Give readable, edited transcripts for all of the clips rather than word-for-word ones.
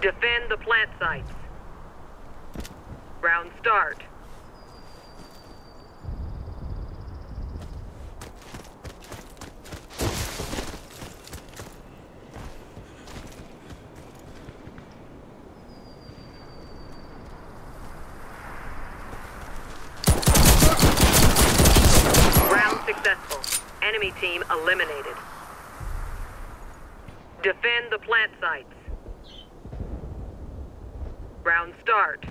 Defend the plant sites. Round start. Round successful. Enemy team eliminated. Defend the plant sites. Round start.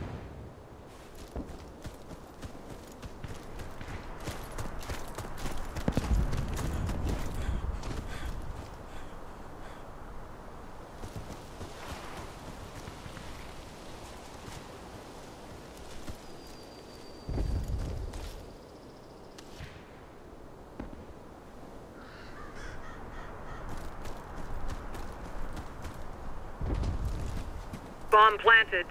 Bomb planted.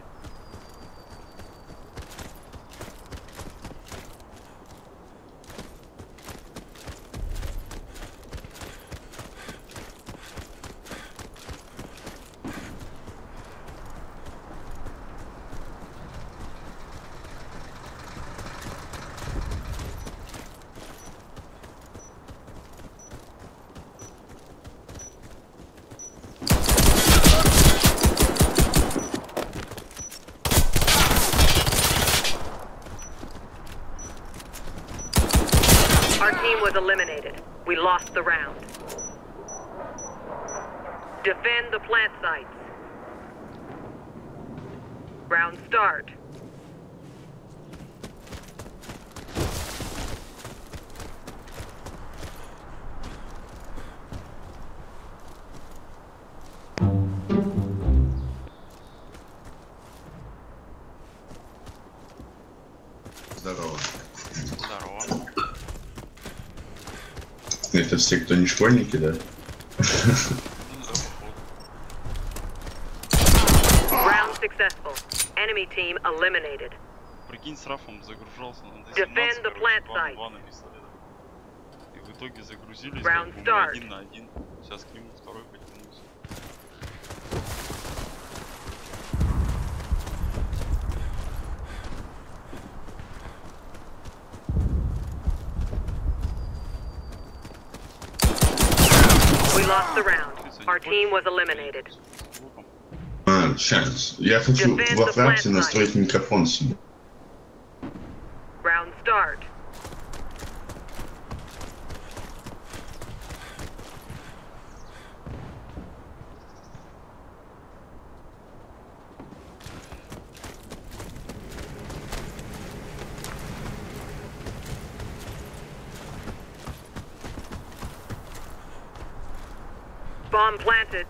Our team was eliminated. We lost the round. Defend the plant sites. Round start. Здорово. Здорово. Это все, кто не школьники, да? Round successful. Enemy team eliminated. Прикинь, с Рафом загружался на Defend Д-17, the plant site. два на пистолетах. И в итоге загрузились, Round как бы мы start. 1 на 1. Сейчас к нему второй потянулся. We lost the round. Our team was eliminated. Сейчас. Я хочу Defend во the Франции plant настроить микрофон себе. Round start. Bomb planted.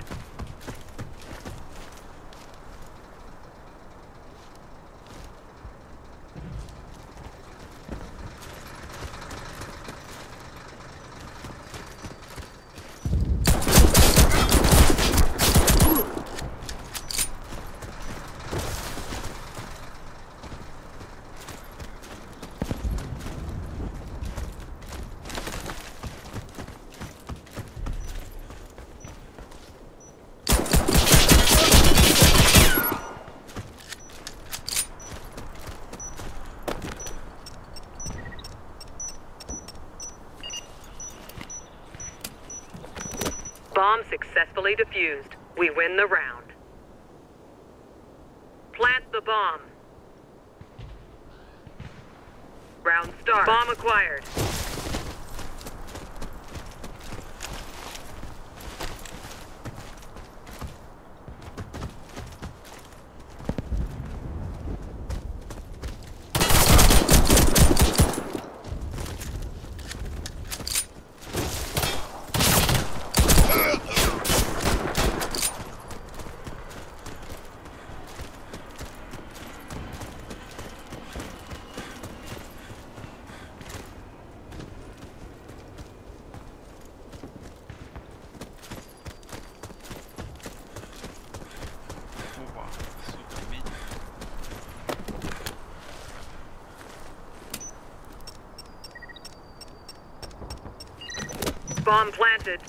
Bomb successfully defused. We win the round. Plant the bomb. Round start. Bomb acquired. Опа, супер, видите? Bomb planted.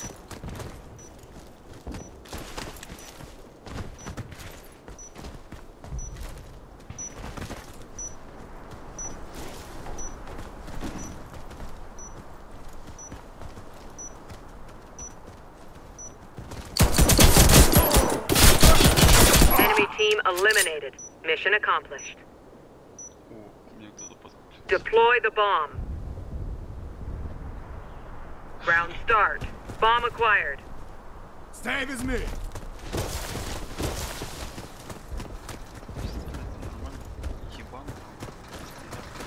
Mission accomplished. О, меня кто-то подключил. Deploy the bomb. Round start. Bomb acquired. Stay with me. Нормально. Ебан там.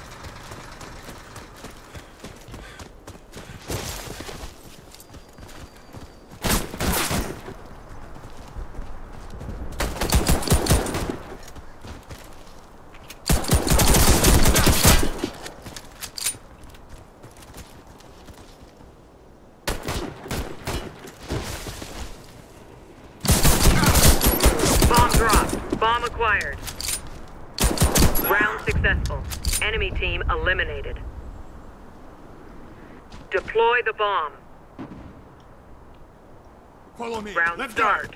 Bomb dropped. Bomb acquired. Round successful. Enemy team eliminated. Deploy the bomb. Follow me. Round Let's start.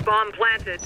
Bomb planted.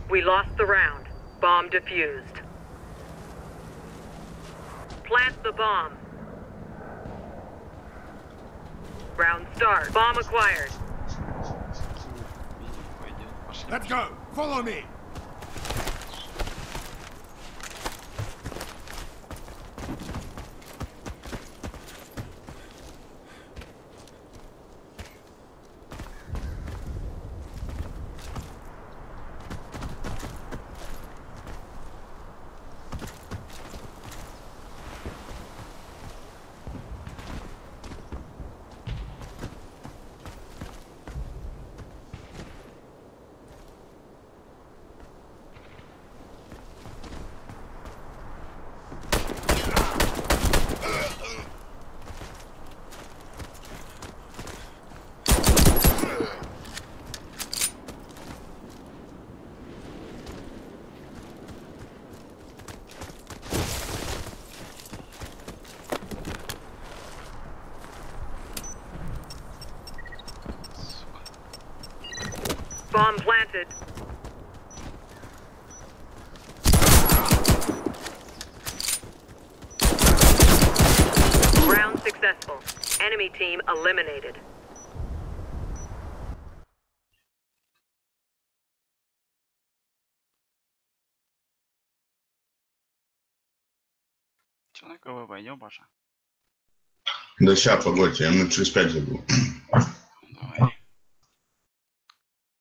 We lost the round. Bomb defused. Plant the bomb. Round start. Bomb acquired. Пойдем, пошли. Let's go. Follow me. Bomb planted. Round successful. Enemy team eliminated. Че на КВ пойдем, Паша? Да ща, погодьте, я минут через 5 забыл. Давай.